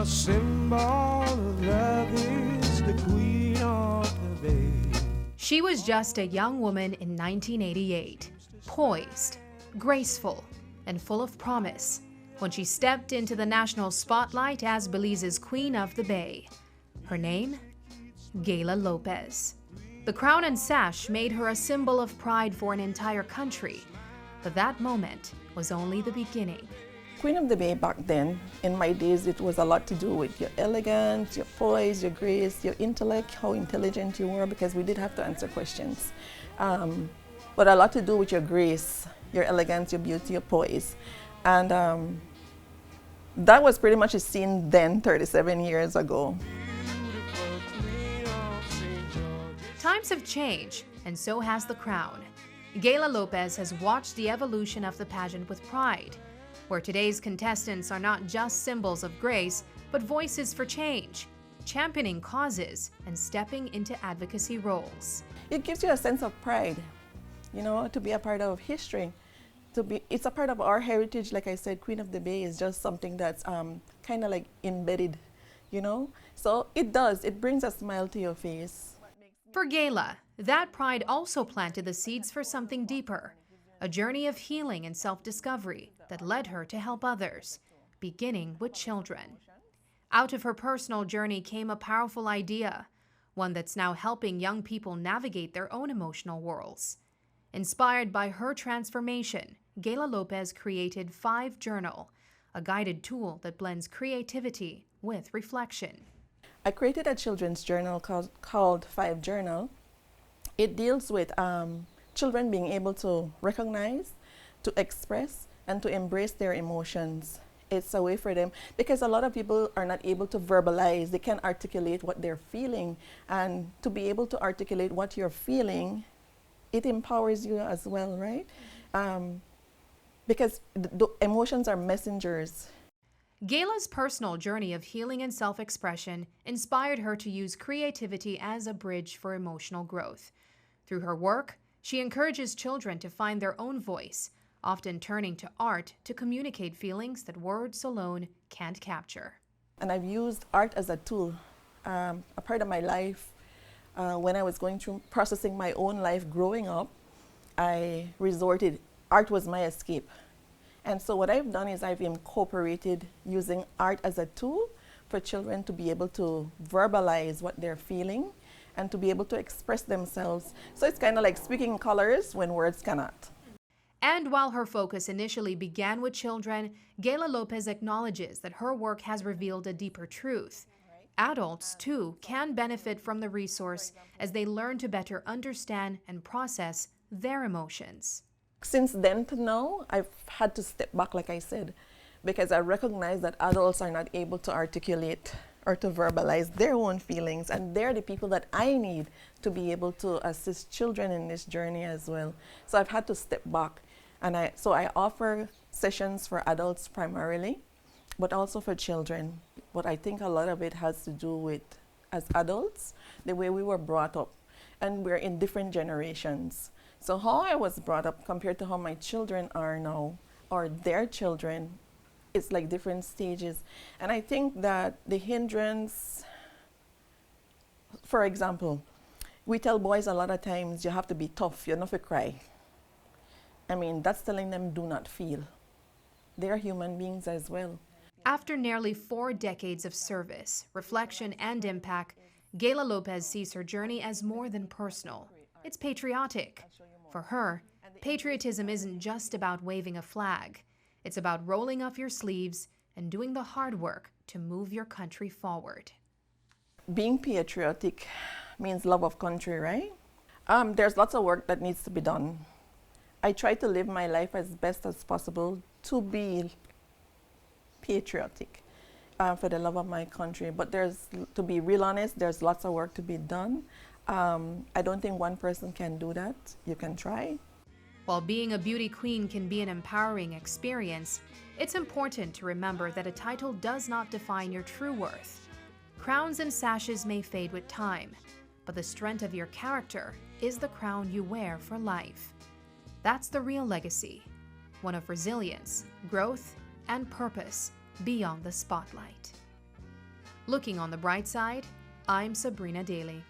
The symbol of love is the queen of the bay. She was just a young woman in 1988, poised, graceful, and full of promise when she stepped into the national spotlight as Belize's Queen of the Bay. Her name? Gayla Lopez. The crown and sash made her a symbol of pride for an entire country, but that moment was only the beginning. Queen of the Bay back then, in my days, it was a lot to do with your elegance, your poise, your grace, your intellect, how intelligent you were, because we did have to answer questions. But a lot to do with your grace, your elegance, your beauty, your poise. And that was pretty much a scene then, 37 years ago. Times have changed, and so has the crown. Gayla Lopez has watched the evolution of the pageant with pride, where today's contestants are not just symbols of grace, but voices for change, championing causes and stepping into advocacy roles. It gives you a sense of pride, you know, to be a part of history. It's a part of our heritage. Like I said, Queen of the Bay is just something that's kind of like embedded, you know? So it brings a smile to your face. For Gayla, that pride also planted the seeds for something deeper, a journey of healing and self-discovery that led her to help others, beginning with children. Out of her personal journey came a powerful idea, one that's now helping young people navigate their own emotional worlds. Inspired by her transformation, Gayla Lopez created 5 Journal, a guided tool that blends creativity with reflection. I created a children's journal called 5 Journal. It deals with children being able to recognize, to express, and to embrace their emotions. It's a way for them, because a lot of people are not able to verbalize, they can't articulate what they're feeling. And to be able to articulate what you're feeling, it empowers you as well, right? Because the emotions are messengers. Gayla's personal journey of healing and self-expression inspired her to use creativity as a bridge for emotional growth. Through her work, she encourages children to find their own voice, often turning to art to communicate feelings that words alone can't capture. And I've used art as a tool, a part of my life. When I was going through processing my own life growing up, art was my escape. And so what I've done is I've incorporated using art as a tool for children to be able to verbalize what they're feeling and to be able to express themselves. So it's kind of like speaking colors when words cannot. And while her focus initially began with children, Gayla Lopez acknowledges that her work has revealed a deeper truth. Adults, too, can benefit from the resource as they learn to better understand and process their emotions. Since then to now, I've had to step back, like I said, because I recognize that adults are not able to articulate or to verbalize their own feelings, and they're the people that I need to be able to assist children in this journey as well. So I've had to step back, and I offer sessions for adults primarily, but also for children. But I think a lot of it has to do with, as adults, the way we were brought up, and we're in different generations. So how I was brought up compared to how my children are now, or their children, it's like different stages. And I think that the hindrance, for example, we tell boys a lot of times, you have to be tough, you're not to cry. I mean, that's telling them do not feel. They're human beings as well. After nearly 4 decades of service, reflection, and impact, Gayla Lopez sees her journey as more than personal. It's patriotic. For her, patriotism isn't just about waving a flag. It's about rolling up your sleeves and doing the hard work to move your country forward. Being patriotic means love of country, right? There's lots of work that needs to be done. I try to live my life as best as possible to be patriotic for the love of my country. But to be real honest, there's lots of work to be done. I don't think one person can do that. You can try. While being a beauty queen can be an empowering experience, it's important to remember that a title does not define your true worth. Crowns and sashes may fade with time, but the strength of your character is the crown you wear for life. That's the real legacy, one of resilience, growth, and purpose beyond the spotlight. Looking on the bright side, I'm Sabrina Daly.